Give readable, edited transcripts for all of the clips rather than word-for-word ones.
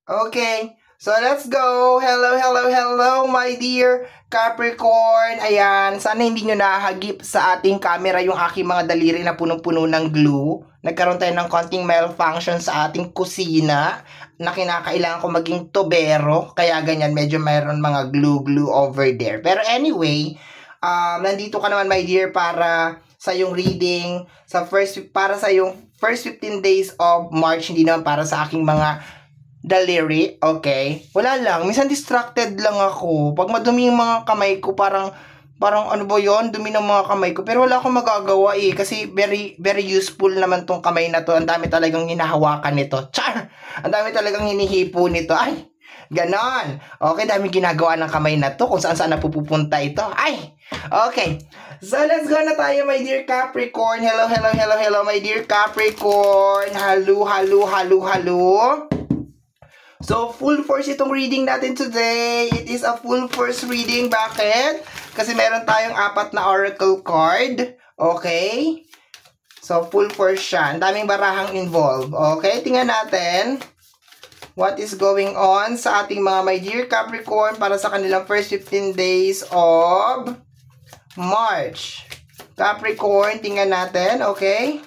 Okay. So, let's go. Hello, hello, hello, my dear Capricorn. Ayan, sana hindi nyo nahagip sa ating camera yung aking mga daliri na punong-puno ng glue. Nagkaroon tayo ng konting malfunction sa ating kusina na kinakailangan ko maging tubero. Kaya ganyan, medyo mayroon mga glue over there. Pero anyway, nandito ka naman, my dear, para sa yung reading, para sa yung first 15 days of March, hindi naman para sa aking mga daliri, okay? Wala lang, minsan distracted lang ako. Pag madumi yung mga kamay ko, parang ano ba yon, dumi ng mga kamay ko. Pero wala akong magagawa kasi very useful naman tong kamay na to. Ang dami talagang hinahawakan nito. Char! Ang dami talagang hinihipo nito. Ay, ganon. Okay, dami ginagawa ng kamay na to. Kung saan napupunta ito. Ay, okay. So, let's go na tayo, my dear Capricorn. Hello, hello, hello, hello, my dear Capricorn. Hello, hello, hello, hello. So, full force itong reading natin today. It is a full force reading. Bakit? Kasi meron tayong 4 na oracle card. Okay? So, full force siya. Ang daming barahang involved. Okay? Tingnan natin what is going on sa ating mga my dear Capricorn para sa kanilang first 15 days of March. Capricorn, tingnan natin. Okay?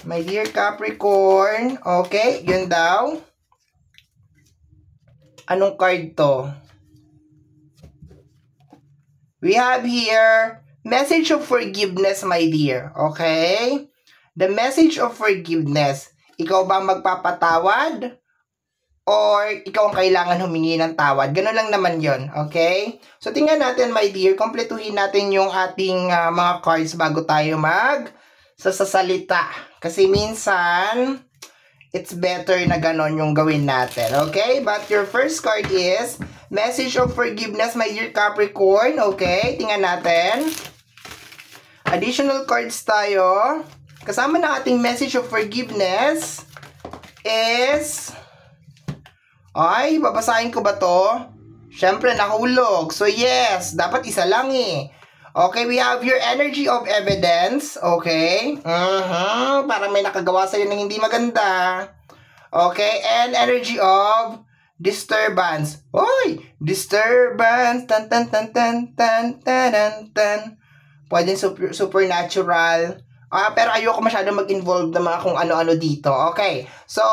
My dear Capricorn, okay, yun daw. Anong card to? We have here, message of forgiveness, my dear, okay? The message of forgiveness. Ikaw ba magpapatawad? Or ikaw ang kailangan humingi ng tawad? Ganun lang naman yon, okay? So, tingnan natin, my dear, kompletuhin natin yung ating mga cards bago tayo sasalita. Kasi minsan, it's better na ganon yung gawin natin. Okay? But your first card is message of forgiveness, my dear Capricorn. Okay? Tingnan natin. Additional cards tayo. Kasama ng ating message of forgiveness is... Ay, babasahin ko ba to? Siyempre, nahulog. So, yes. Dapat isa lang Okay, we have your energy of evidence. Okay. Parang may nakagawa sa'yo ng hindi maganda. Okay, and energy of disturbance. Hoy! Disturbance. Tan tan tan tan tan tan tan. Pwede supernatural. Pero ayoko masyado mag-involve na mga kung ano-ano dito. Okay. So,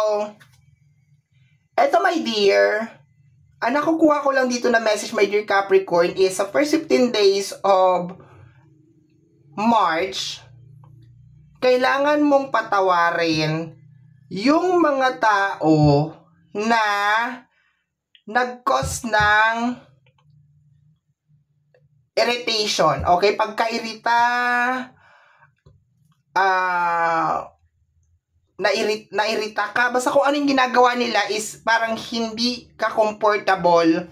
eto, my dear, ang nakukuha ko lang dito na message, my dear Capricorn, is sa first 15 days of March, kailangan mong patawarin yung mga tao na nag-cause ng irritation. Okay? Pagkairita, nairita ka, basta kung anong ginagawa nila is parang hindi ka comfortable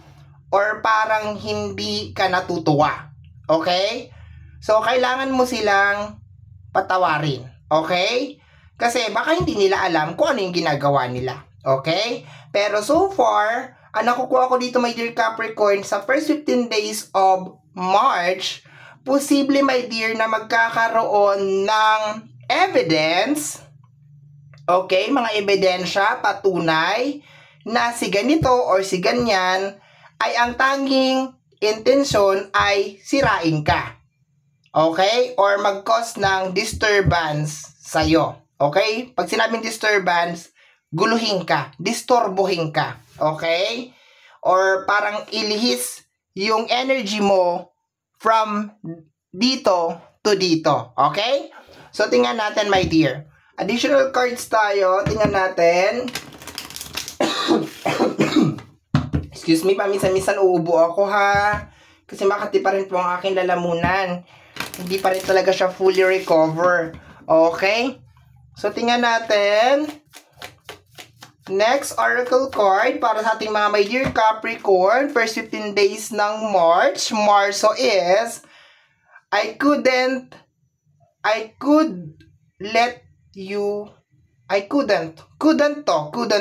or parang hindi ka natutuwa. Okay? So, kailangan mo silang patawarin. Okay? Kasi baka hindi nila alam kung ano yung ginagawa nila. Okay? Pero so far, ang nakukuha ko dito, my dear Capricorn, sa first 15 days of March, posible, my dear, na magkakaroon ng evidence. Okay, mga ebidensya, patunay na si ganito or si ganyan ay ang tanging intensyon ay sirain ka. Okay? Or mag-cause ng disturbance sa'yo. Okay? Pag sinabing disturbance, guluhin ka, disturbuhin ka. Okay? Or parang ilihis yung energy mo from dito to dito. Okay? So, tingnan natin, my dear. Additional cards tayo. Tingnan natin. Excuse me, paminsan-minsan uubo ako, ha. Kasi makati pa rin po ang aking lalamunan. Hindi pa rin talaga siya fully recover. Okay? So, tingnan natin. Next oracle card para sa ating mga my dear Capricorn. First 15 days ng March. Marso is couldn't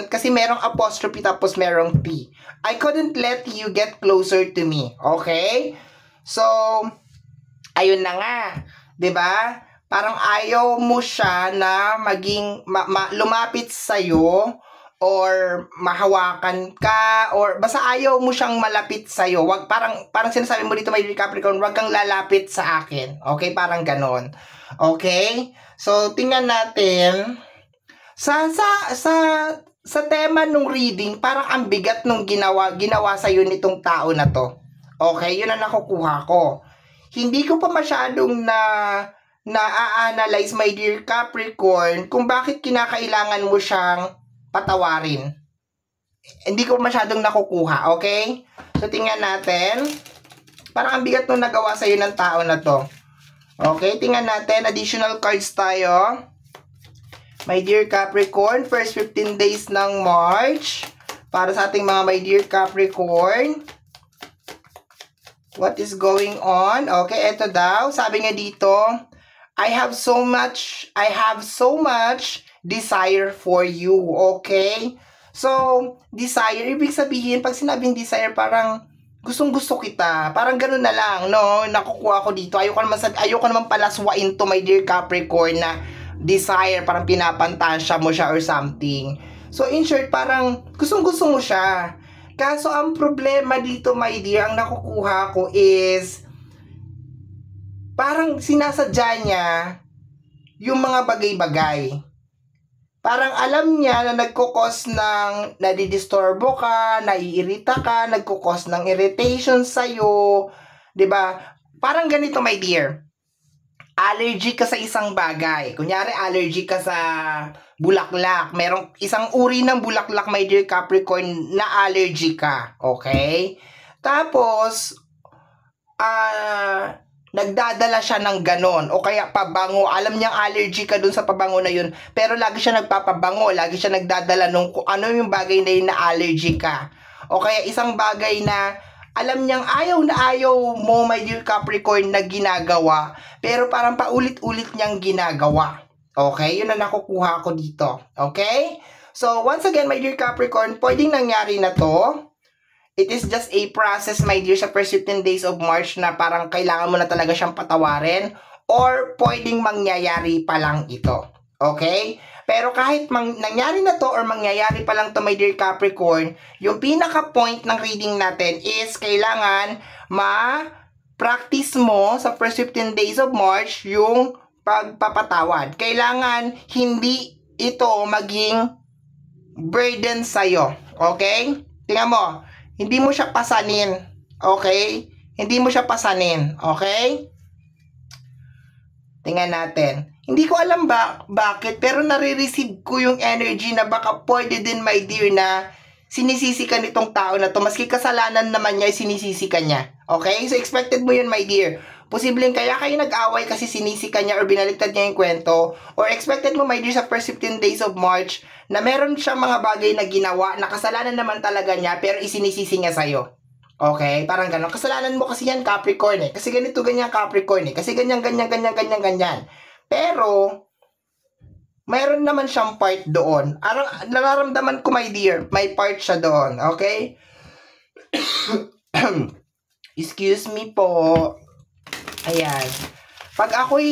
kasi merong apostrophe tapos merong P. I couldn't let you get closer to me. Okay? So, ayun na nga. 'Di ba? parang ayaw mo siya na maging lumapit sa'yo or mahawakan ka or basta ayaw mo siyang malapit sa'yo. Wag, parang sinasabi mo dito, my dear Capricorn, wag kang lalapit sa akin. Okay? Parang ganon. Okay? So, tingnan natin. Sa tema nung reading, parang ang bigat nung ginawa sa'yo nitong tao na to. Okay? Yun ang nakukuha ko. Hindi ko pa masyadong na-analyze, my dear Capricorn, kung bakit kinakailangan mo siyang patawarin. Hindi ko masyadong nakukuha, okay? So, tingnan natin. Parang ang bigat nung nagawa sa'yo ng tao na to. Okay, tingnan natin. Additional cards tayo. My dear Capricorn, first 15 days ng March. Para sa ating mga my dear Capricorn. What is going on? Okay, eto daw. Sabi nga dito, I have so much desire for you. Okay? So, desire, ibig sabihin, pag sinabing desire, parang gustong-gusto kita. Parang ganun na lang, no? Nakukuha ko dito. Ayoko naman palaswain to, my dear Capricorn, na desire, parang pinapantasya mo siya or something. So, in short, parang gustong-gusto mo siya. Kaso, ang problema dito, my dear, ang nakukuha ko is, parang sinasadya niya yung mga bagay-bagay. Parang alam niya na nagkukos ng nadidisturbo ka, naiirita ka, nagkukos ng irritation sa'yo. 'Di ba? Parang ganito, my dear. Allergy ka sa isang bagay. Kunyari, allergy ka sa bulaklak. Merong isang uri ng bulaklak, my dear Capricorn, na allergy ka. Okay? Tapos, nagdadala siya ng ganon. O kaya pabango. Alam niyang allergy ka dun sa pabango na yun. Pero lagi siya nagpapabango. Lagi siya nagdadala nung ano yung bagay na yun na allergy ka. O kaya isang bagay na alam niyang ayaw na ayaw mo, my dear Capricorn, na ginagawa. Pero parang paulit-ulit niyang ginagawa. Okay? Yun ang nakukuha ko dito. Okay? So, once again, my dear Capricorn, pwedeng nangyari na to. It is just a process, my dear, sa first 15 days of March na parang kailangan mo na talaga siyang patawarin or pwedeng mangyayari pa lang ito. Okay? Pero kahit nangyari na to or mangyayari pa lang to, my dear Capricorn, yung pinaka-point ng reading natin is kailangan ma-practice mo sa first 15 days of March yung pagpapatawad. Kailangan hindi ito maging burden sa'yo. Okay? Tingnan mo. Hindi mo siya pasanin. Okay? Hindi mo siya pasanin. Okay? Tingnan natin. Hindi ko alam bakit, pero nare-receive ko yung energy na baka pwede din, my dear, na sinisisi ka nitong tao na to. Maski kasalanan naman niya, sinisisi ka niya. Okay? So, expected mo yun, my dear. Posibleng kaya kayo nag-away kasi sinisi ka niya or binaliktad niya yung kwento. Or expected mo, my dear, sa first 15 days of March, na meron siya mga bagay na ginawa na kasalanan naman talaga niya pero isinisisi niya sa'yo. Okay? Parang gano'n. Kasalanan mo kasi yan, Capricorn eh. Kasi ganito, ganyan, Capricorn eh. Kasi ganyan. Pero, mayroon naman siyang part doon. Nararamdaman ko, my dear, may part siya doon. Okay? Excuse me po. Ayan. Pag ako'y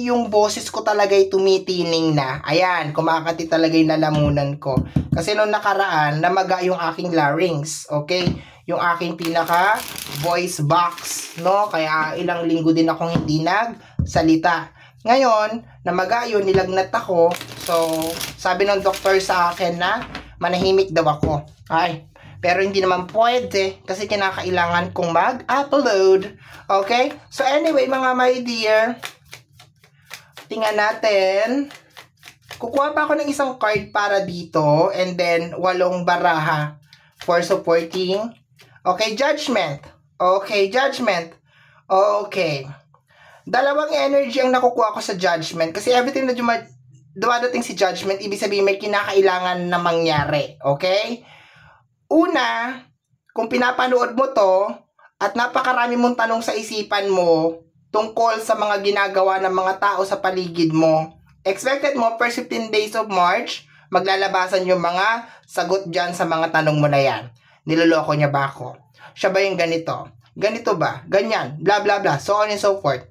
yung boses ko talaga'y tumitining na, ayan, kumakati talaga yung lalamunan ko. Kasi nung nakaraan, namaga yung aking larynx, okay? Yung aking pinaka voice box, no? Kaya ilang linggo din akong hindi nagsalita. Ngayon, namaga yun, nilagnat ako. So, sabi ng doktor sa akin na manahimik daw ako. Ay, pero hindi naman pwede kasi kinakailangan kong mag-upload. Okay? So anyway, mga my dear, tingnan natin. Kukuha pa ako ng isang card para dito and then 8 baraha for supporting. Okay, judgment. Okay, judgment. Okay. Dalawang energy ang nakukuha ko sa judgment kasi everything na dumadating si judgment, ibig sabihin may kinakailangan na mangyari. Okay? Una, kung pinapanood mo to at napakarami mong tanong sa isipan mo tungkol sa mga ginagawa ng mga tao sa paligid mo, expected mo, first 15 days of March, maglalabasan yung mga sagot dyan sa mga tanong mo na yan. Niloloko niya ba ako? Siya ba yung ganito? Ganito ba? Ganyan. Blah, blah, blah. So on and so forth.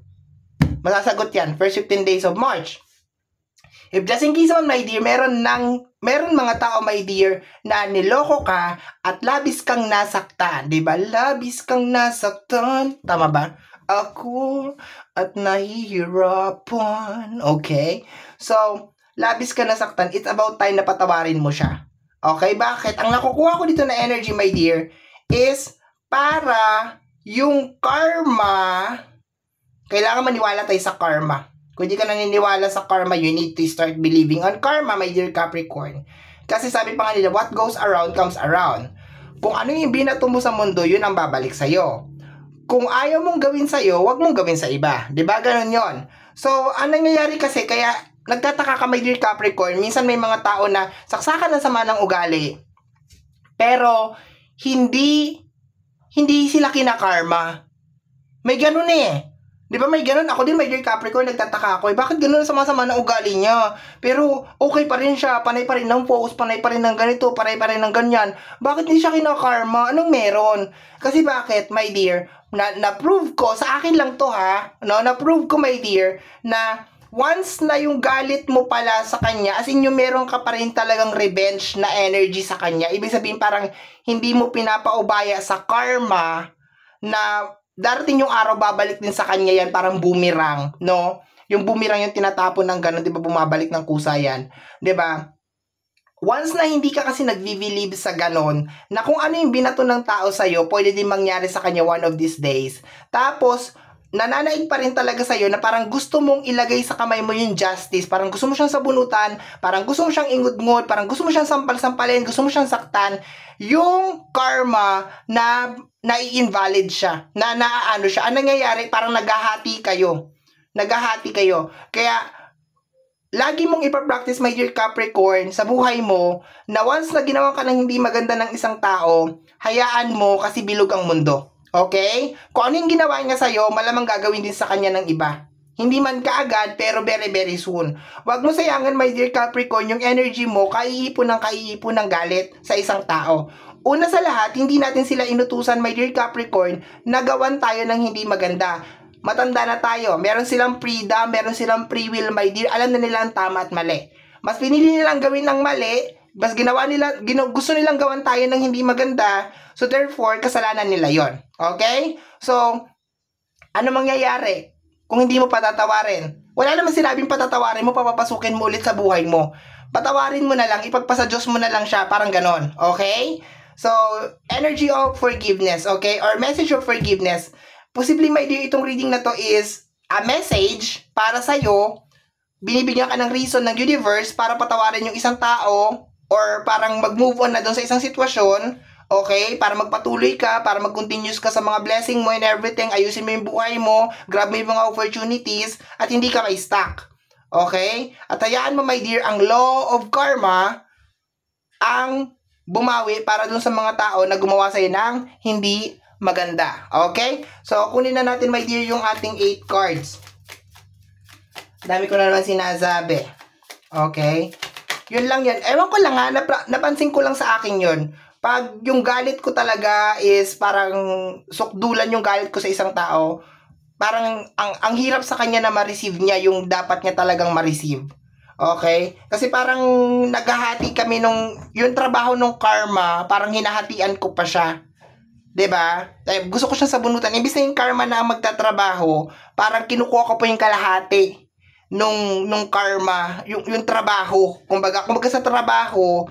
Masasagot yan, first 15 days of March. If just in case naman, my dear, meron mga tao, my dear, na niloko ka at labis kang nasaktan. Diba? Labis kang nasaktan. Tama ba? Ako at nahihirapan. Okay? So, labis ka nasaktan. It's about time na patawarin mo siya. Okay? Bakit? Ang nakukuha ko dito na energy, my dear, is para yung karma, kailangan maniwala tayo sa karma. Kung di ka naniniwala sa karma, you need to start believing on karma, my dear Capricorn. Kasi sabi pa nga nila, what goes around comes around. Kung ano yung binato mo sa mundo, yun ang babalik sa'yo. Kung ayaw mong gawin sa'yo, wag mong gawin sa iba. Diba? Ganon yon. So, ang nangyayari kasi, kaya nagtataka ka, my dear Capricorn, minsan may mga tao na saksakan na sama ng ugali, pero hindi sila kinakarma. May ganun eh. Di ba may ganun? Ako din, my dear Capricorn, nagtataka ako. Bakit ganun sama-sama ng ugali niya? Pero okay pa rin siya. Panay pa rin ng post, panay pa rin ng ganito, panay pa rin ng ganyan. Bakit hindi siya kinakarma? Anong meron? Kasi bakit, my dear? Na-prove ko, sa akin lang to ha. No? Na-prove ko, my dear, na once na yung galit mo pala sa kanya, as in yung meron ka pa rin talagang revenge na energy sa kanya. Ibig sabihin parang hindi mo pinapaubaya sa karma na darating yung araw, babalik din sa kanya yan, parang boomerang, no? Yung boomerang yung tinatapon ng gano'n, di ba, bumabalik ng kusa yan, di ba? Once na hindi ka kasi nag-believe sa gano'n, na kung ano yung binato ng tao sa'yo, pwede din mangyari sa kanya one of these days. Tapos, nananaig pa rin talaga sa'yo na parang gusto mong ilagay sa kamay mo yung justice, parang gusto mo siyang sabunutan, parang gusto mo siyang ingud-ngud, parang gusto mo siyang sampal-sampalin, gusto mo siyang saktan, yung karma na nai-invalid siya, na naaano siya. Ang nangyayari, parang naghahati kayo. Kaya, lagi mong ipapractice, my dear Capricorn, sa buhay mo, na once na ginawa ka ng hindi maganda ng isang tao, hayaan mo kasi bilog ang mundo. Okay? Kung ano yung ginawa niya sa'yo, malamang gagawin din sa kanya ng iba. Hindi man kaagad, pero very, very soon. Huwag mo sayangan, my dear Capricorn, yung energy mo, kaiipon ng galit sa isang tao. Una sa lahat, hindi natin sila inutusan, my dear Capricorn, na gawan tayo ng hindi maganda. Matanda na tayo. Meron silang freedom, meron silang free will, my dear. Alam na nila ang tama at mali. Mas pinili nilang gawin ng mali, mas gusto nilang gawan tayo ng hindi maganda, so therefore, kasalanan nila yon. Okay? So, ano mangyayari kung hindi mo patatawarin? Wala naman sinabing patatawarin mo, papapasukin mo ulit sa buhay mo. Patawarin mo na lang, ipagpasa Diyos mo na lang siya, parang ganon. Okay? So, energy of forgiveness, okay? Or message of forgiveness. Possibly, my dear, itong reading na to is a message para sa'yo. Binibigyan ka ng reason ng universe para patawarin yung isang tao or parang mag-move on na doon sa isang sitwasyon. Okay? Para magpatuloy ka, para mag-continuous ka sa mga blessing mo and everything. Ayusin mo yung buhay mo, grab mo yung mga opportunities, at hindi ka may-stuck. Okay? At hayaan mo, my dear, ang law of karma ang bumawi para dun sa mga tao na gumawa sa'yo ng hindi maganda. Okay? So, kunin na natin, my dear, yung ating 8 cards. Dami ko na naman sinasabi. Okay? Yun lang yun. Ewan ko lang ha, napansin ko lang sa akin yun. Pag yung galit ko talaga is parang sukdulan yung galit ko sa isang tao, parang ang hirap sa kanya na ma-receive niya yung dapat niya talagang ma-receive. Okay? Kasi parang naghahati kami yung trabaho ng karma, parang hinahatian ko pa siya. 'Di ba? Gusto ko siyang sabunutan. Imbis na yung karma na magtatrabaho, parang kinukuha ko pa yung kalahati nung karma, yung trabaho. Kumbaga sa trabaho,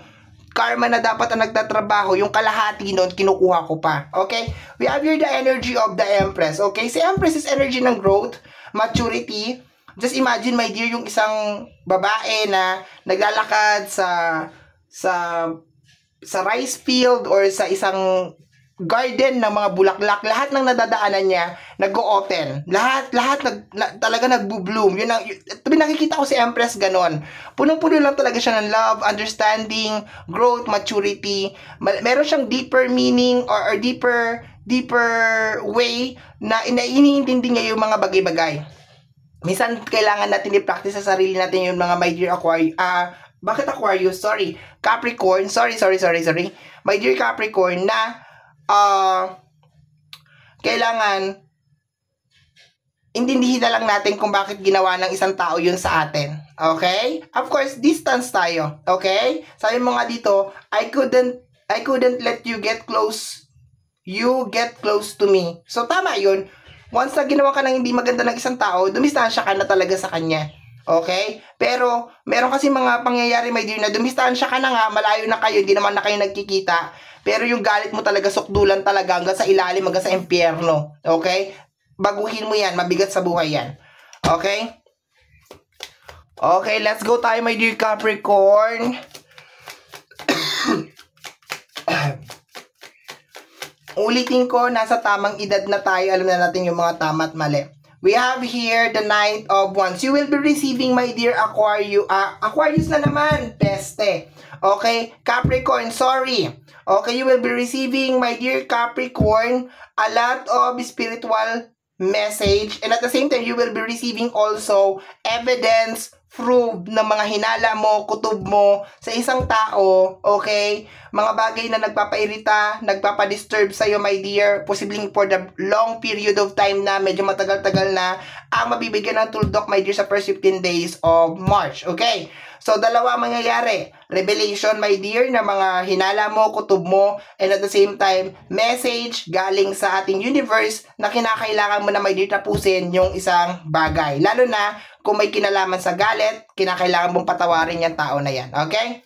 karma na dapat ang nagtatrabaho, yung kalahati nun, kinukuha ko pa. Okay? We have here the energy of the Empress. Okay? Si Empress is energy ng growth, maturity. Just imagine, my dear, yung isang babae na naglalakad sa rice field or sa isang garden ng mga bulaklak, lahat ng nadadaanan niya nag-o-open. Lahat talaga nagbo-bloom. Yun ang nakikita ko si Empress ganon. Punong-puno lang talaga siya ng love, understanding, growth, maturity. Meron siyang deeper meaning or deeper way na iniintindi niya yung mga bagay-bagay. Minsan kailangan natin i-practice sa sarili natin yung mga my dear Aquarius. Bakit Aquarius? Sorry. Capricorn. Sorry. My dear Capricorn na kailangan intindihin na lang natin kung bakit ginawa ng isang tao yun sa atin. Okay? Of course, distance tayo. Okay? Sabi mo nga dito, I couldn't let you get close. You get close to me. So, tama yun. Once na ginawa ka ng hindi maganda ng isang tao, dumistansya ka na talaga sa kanya. Okay? Pero, meron kasi mga pangyayari, my dear, na dumistansya ka na nga, malayo na kayo, hindi naman na kayo nagkikita. Pero yung galit mo talaga, sukdulan talaga hanggang sa ilalim, hanggang sa impyerno. Okay? Baguhin mo yan, mabigat sa buhay yan. Okay? Okay, let's go tayo, my dear Capricorn. Ulitin ko, nasa tamang edad na tayo. Alam na natin yung mga tama at mali. We have here the Knight of Wands. You will be receiving, my dear Aquarius. Aquarius na naman. Peste. Okay? Capricorn, sorry. Okay, you will be receiving, my dear Capricorn, a lot of spiritual message. And at the same time, you will be receiving also evidence, proof ng mga hinala mo, kutob mo sa isang tao, okay? Mga bagay na nagpapairita, nagpapadisturb sa'yo, my dear, posibleng for the long period of time na medyo matagal-tagal na ang mabibigyan ng tuldok, my dear, sa first 15 days of March, okay? So, dalawa mangyayari. Revelation, my dear, na mga hinala mo, kutob mo, and at the same time, message galing sa ating universe na kinakailangan mo na, my dear, tapusin yung isang bagay. Lalo na kung may kinalaman sa galit, kinakailangan mong patawarin yung tao na yan. Okay?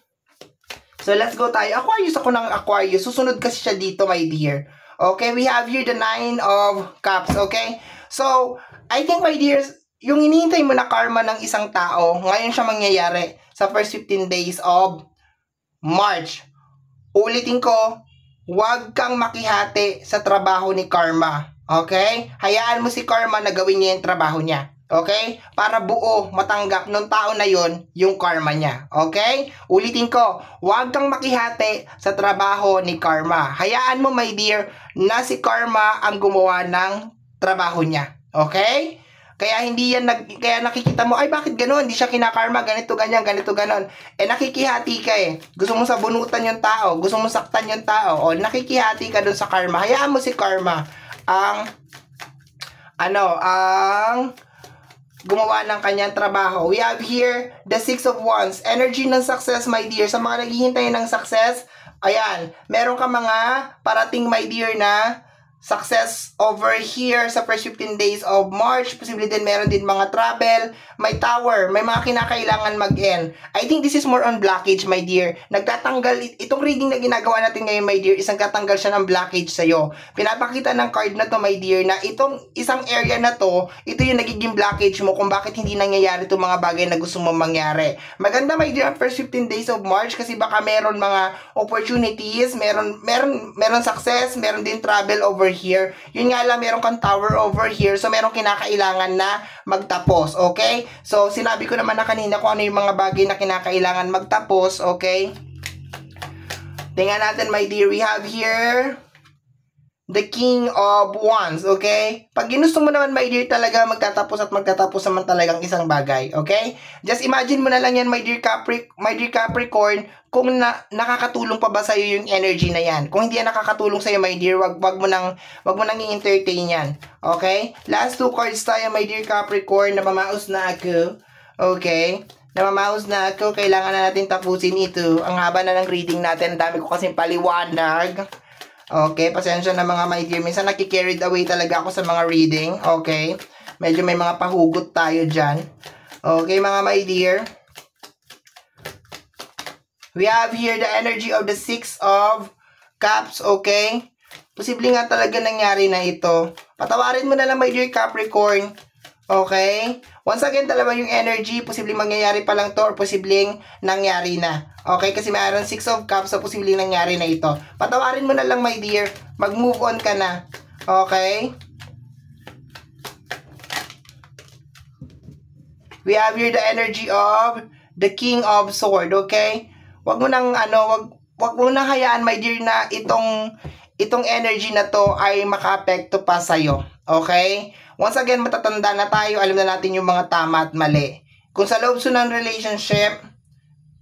So, let's go tayo. Aquarius ako ng Aquarius. Susunod kasi siya dito, my dear. Okay? We have here the 9 of Cups. Okay? So, I think, my dears, yung hinihintay mo na karma ng isang tao, ngayon siya mangyayari sa first 15 days of March. Ulitin ko, huwag kang makihati sa trabaho ni karma. Okay? Hayaan mo si karma na gawin niya yung trabaho niya. Okay? Para buo, matanggap ng tao na yon yung karma niya. Okay? Ulitin ko, huwag kang makihati sa trabaho ni karma. Hayaan mo, my dear, na si karma ang gumawa ng trabaho niya. Okay? Kaya hindi yan kaya nakikita mo, ay bakit gano'n? Hindi siya kinakarma, ganito, ganyan, ganito, ganon. Eh nakikihati ka eh. Gusto mo sabunutan yung tao, gusto mo saktan yung tao, o nakikihati ka dun sa karma. Hayaan mo si karma ang gumawa ng kanyang trabaho. We have here the 6 of Wands. Energy ng success, my dear. Sa mga naghihintay ng success, ayan, meron ka mga parating, my dear, na success over here sa first 15 days of March. Posible din meron din mga travel, may tower, may mga kinakailangan mag-end. I think this is more on blockage, my dear. Nagtatanggal, itong reading na ginagawa natin ngayon, my dear, isang katanggal siya ng blockage sa'yo. Pinapakita ng card na to, my dear, na itong isang area na to, ito yung nagiging blockage mo kung bakit hindi nangyayari itong mga bagay na gusto mo mangyari. Maganda, my dear, ang first 15 days of March kasi baka meron mga opportunities, meron success, meron din travel over here. Yun nga lang, meron kang tower over here, so meron kinakailangan na magtapos, okay? So, sinabi ko naman na kanina kung ano yung mga bagay na kinakailangan magtapos, okay? Tingnan natin, my dear, we have here the King of Wands, okay? Pag ginusto mo naman, my dear, talaga magtatapos at magtatapos naman talagang isang bagay, okay? Just imagine mo na lang yan, my dear Capricorn, kung nakakatulong pa ba sa'yo yung energy na yan. Kung hindi yan nakakatulong sa'yo, my dear, wag mo nang i-entertain yan, okay? Last 2 cards tayo, my dear Capricorn, namamaos na ako, okay? Namamaos na ako, kailangan na natin tapusin ito. Ang haba na ng reading natin, dami ko kasing paliwanag. Okay, pasensya na mga my dear. Minsan nakikarried away talaga ako sa mga reading. Okay, medyo may mga pahugot tayo dyan. Okay, mga my dear. We have here the energy of the 6 of Cups. Okay, posible nga talaga nangyari na ito. Patawarin mo na lang, my dear Capricorn. Okay, once again, talaga yung energy, posibleng mangyayari pa lang to or posibleng nangyari na. Okay, kasi mayroon 6 of Cups, so posibleng nangyari na ito. Patawarin mo na lang, my dear. Mag-move on ka na. Okay? We have here the energy of the King of Sword, okay? Wag mo nang wag mo nang hayaan, my dear, na itong energy na to ay makaapekto pa sa'yo. Okay? Once again, matatanda na tayo, alam na natin yung mga tama at mali. Kung sa loob ng relationship,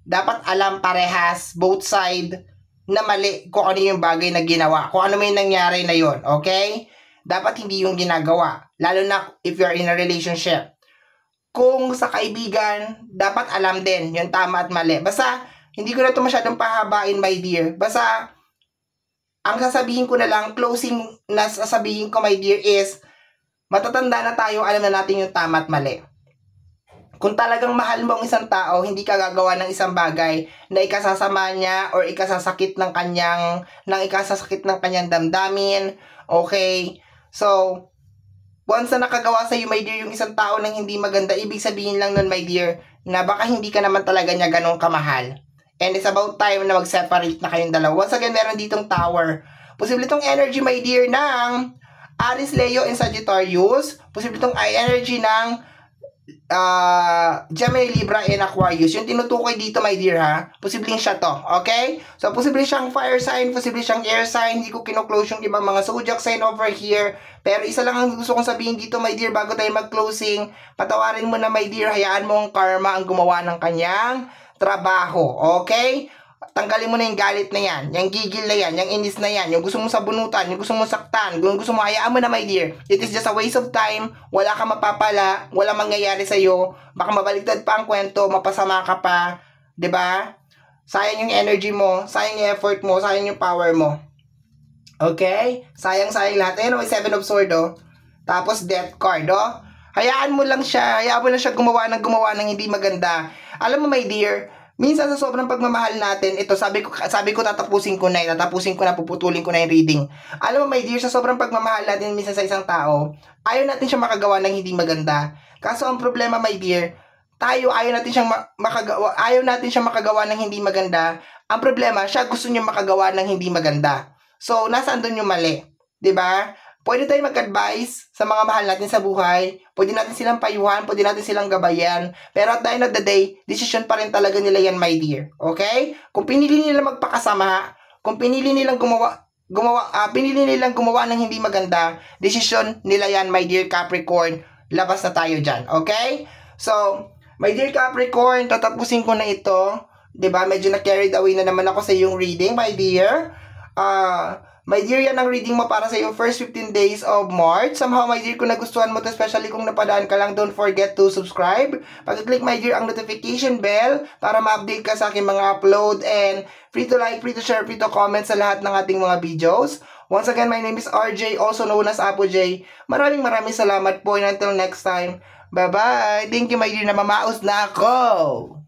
dapat alam parehas, both side, na mali kung ano yung bagay na ginawa, kung ano may nangyari na yon, okay? dapat hindi yung ginagawa. Lalo na if you're in a relationship. Kung sa kaibigan, dapat alam din yung tama at mali. Basta, hindi ko na ito masyadong pahabain, my dear. Basta, ang sasabihin ko na lang, closing na sasabihin ko, my dear, is matatanda na tayo, alam na natin yung tama at mali. Kung talagang mahal mo ang isang tao, hindi ka gagawa ng isang bagay na ikasasama niya or ikasasakit ng kanyang damdamin. Okay? So, once na nakagawa sa iyo, my dear, yung isang tao ng hindi maganda, ibig sabihin lang nun, my dear, na baka hindi ka naman talaga niya ganun kamahal. And it's about time na mag-separate na kayong dalawa. Once again, meron ditong tower. Posible itong energy, my dear, ng Aries, Leo, and Sagittarius. Posible itong energy ng Gemini, Libra, and Aquarius. Yung tinutukoy dito, my dear, ha? Posibleng siya to, okay? So, posibleng siyang fire sign, posibleng siyang air sign. Hindi ko kino-close yung ibang mga zodiac sign over here. Pero isa lang ang gusto kong sabihin dito, my dear, bago tayo mag-closing. Patawarin mo na, my dear. Hayaan mo ang karma ang gumawa ng kanyang trabaho, okay? Tanggalin mo na yung galit na yan, yung gigil na yan, yung inis na yan, yung gusto mong sabunutan, yung gusto mong saktan, yung gusto mo, hayaan mo na, my dear. It is just a waste of time. Wala kang mapapala, wala mangyayari sa'yo. Baka mabaliktad pa ang kwento, mapasama ka pa, 'di ba? Sayang yung energy mo, sayang yung effort mo, sayang yung power mo. Okay? Sayang lahat. Ayun, may 7 of Swords, oh. Tapos Death card, oh. Hayaan mo lang siya gumawa ng hindi maganda. Alam mo, my dear, minsan sa sobrang pagmamahal natin, ito sabi ko tatapusin ko na, puputulin ko na yung reading. Alam mo, my dear, sa sobrang pagmamahal natin minsan sa isang tao, ayaw natin siya makagawa ng hindi maganda. Kaso ang problema, my dear, ayaw natin siya makagawa ng hindi maganda. Ang problema, siya gusto niya makagawa ng hindi maganda. So, nasaan doon yung mali? 'Di ba? Pwede tayong mag-advise sa mga mahal natin sa buhay. Pwede natin silang payuhan, pwede natin silang gabayan. Pero at the end of the day, decision pa rin talaga nila yan, my dear. Okay? Kung pinili nila magpakasama, kung pinili nilang gumawa ng hindi maganda, decision nila yan, my dear Capricorn. Labas na tayo dyan. Okay? So, my dear Capricorn, tatapusin ko na ito. 'Di ba? Medyo na-carried away na naman ako sa iyong reading, my dear. My dear, yan ang reading mo para sa yung first 15 days of March. Somehow, my dear, kung nagustuhan mo to, especially kung napadaan ka lang, don't forget to subscribe. Pag-click, my dear, ang notification bell para ma-update ka sa aking mga upload. And free to like, free to share, free to comment sa lahat ng ating mga videos. Once again, my name is RJ, also known as Apo J. Maraming salamat po. And until next time, bye-bye. Thank you, my dear, na mamaos na ako.